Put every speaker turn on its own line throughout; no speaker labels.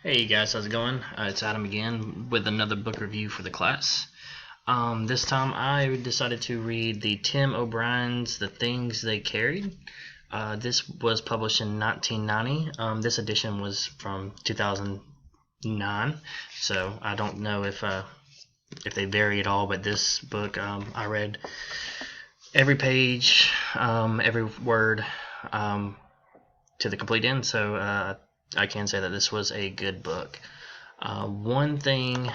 Hey guys, how's it going? It's Adam again with another book review for the class. This time I decided to read the Tim O'Brien's The Things They Carried. This was published in 1990. This edition was from 2009, so I don't know if they vary at all. But this book, I read every page, every word, to the complete end. So I can say that this was a good book. One thing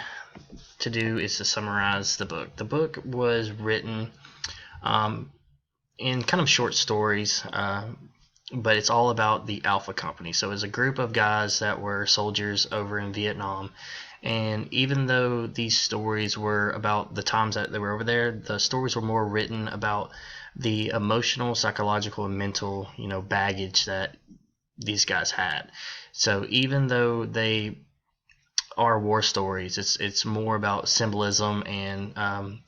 to do is to summarize the book. The book was written um, in kind of short stories, but it's all about the Alpha Company. So it's a group of guys that were soldiers over in Vietnam. And even though these stories were about the times that they were over there, the stories were more written about the emotional, psychological, and mental, baggage that these guys had. So even though they are war stories, it's more about symbolism and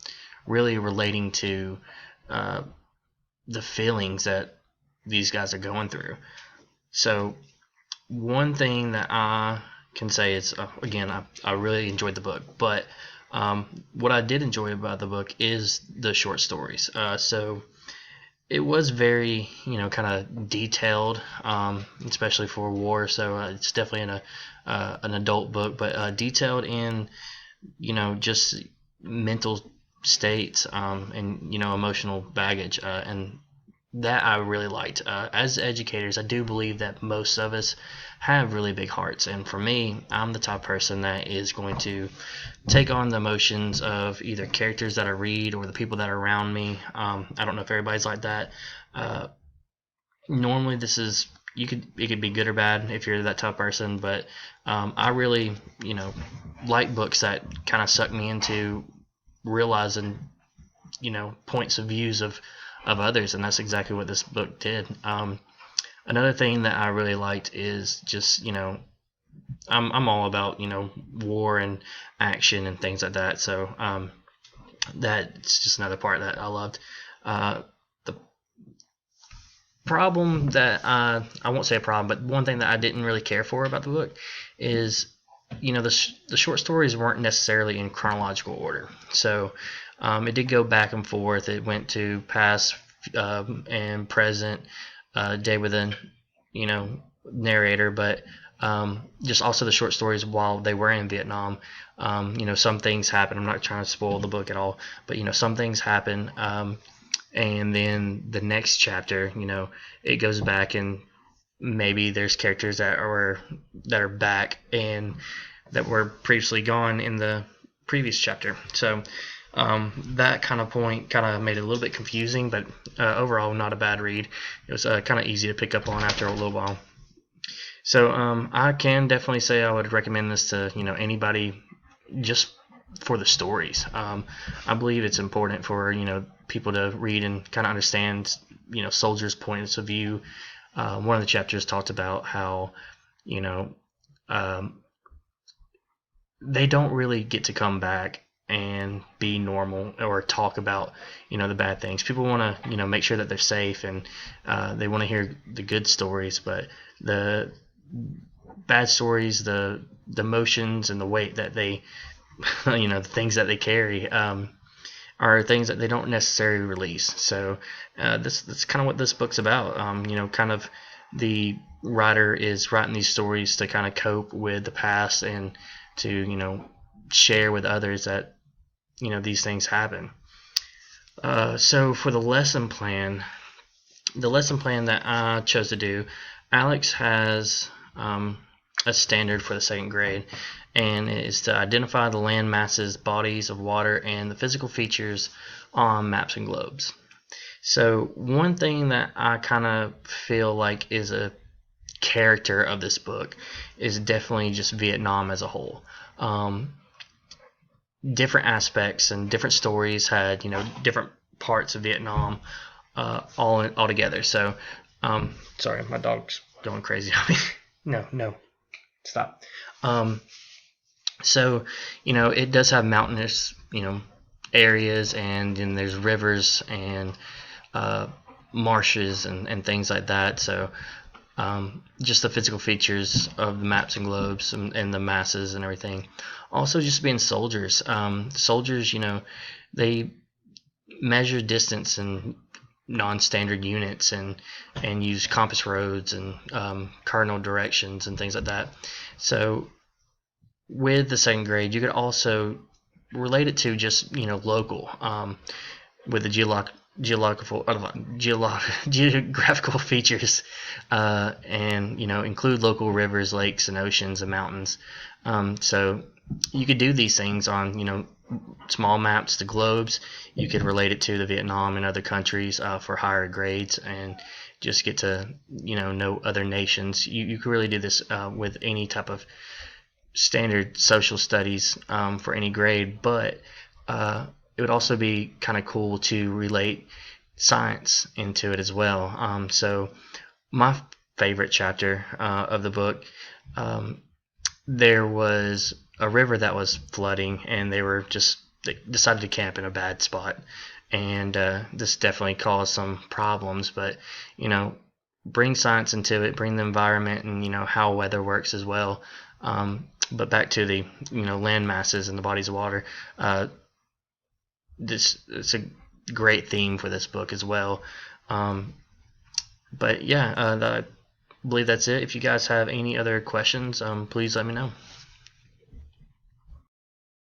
really relating to uh, the feelings that these guys are going through. So one thing that I can say is again, I really enjoyed the book, but what I did enjoy about the book is the short stories. So it was very, kind of detailed, especially for war. So it's definitely an adult book, but detailed in, just mental states, and emotional baggage, and that I really liked. As educators, I do believe that most of us have really big hearts, and for me, I'm the type of person that is going to take on the emotions of either characters that I read or the people that are around me. I don't know if everybody's like that. Uh, Normally, this is it could be good or bad if you're that type of person, but I really like books that kind of suck me into realizing points of views of others, and that's exactly what this book did. Another thing that I really liked is just I'm all about war and action and things like that. So that's just another part that I loved. The problem that I won't say a problem, but one thing that I didn't really care for about the book is the short stories weren't necessarily in chronological order. So it did go back and forth. It went to past and present day with a you know narrator, but just also the short stories while they were in Vietnam. Some things happen. I'm not trying to spoil the book at all, but some things happen, and then the next chapter, it goes back and maybe there's characters that are back and that were previously gone in the previous chapter. So that kind of point kind of made it a little bit confusing, but overall not a bad read. It was kind of easy to pick up on after a little while. So I can definitely say I would recommend this to anybody just for the stories. I believe it's important for people to read and kind of understand soldiers' points of view. One of the chapters talked about how you know um, they don't really get to come back and be normal or talk about the bad things. People want to make sure that they're safe, and they want to hear the good stories, but the bad stories, the emotions and the weight that they the things that they carry, are things that they don't necessarily release. So that's kind of what this book's about. Kind of the writer is writing these stories to kind of cope with the past and to share with others that these things happen. So for the lesson plan that I chose to do, Alex has a standard for the second grade, and it is to identify the land masses, bodies of water, and the physical features on maps and globes. So one thing that I kind of feel like is a character of this book is definitely just Vietnam as a whole. Different aspects and different stories had different parts of Vietnam, all together. So sorry, my dog's going crazy on me. No, stop. Um, so it does have mountainous areas, and then there's rivers and uh, marshes and things like that. So just the physical features of the maps and globes and the masses and everything. Also, just being soldiers. Soldiers, they measure distance in non-standard units and use compass roads and cardinal directions and things like that. So with the second grade, you could also relate it to just local, with the geographical features, and include local rivers, lakes, and oceans and mountains. So you could do these things on small maps, the globes. You could relate it to the Vietnam and other countries for higher grades, and just get to know other nations. You could really do this with any type of standard social studies for any grade, but it would also be kind of cool to relate science into it as well. So my favorite chapter of the book, there was a river that was flooding, and they decided to camp in a bad spot, and this definitely caused some problems. But bring science into it, bring the environment, and how weather works as well. But back to the land masses and the bodies of water. It's a great theme for this book as well. But yeah, I believe that's it. If you guys have any other questions, please let me know.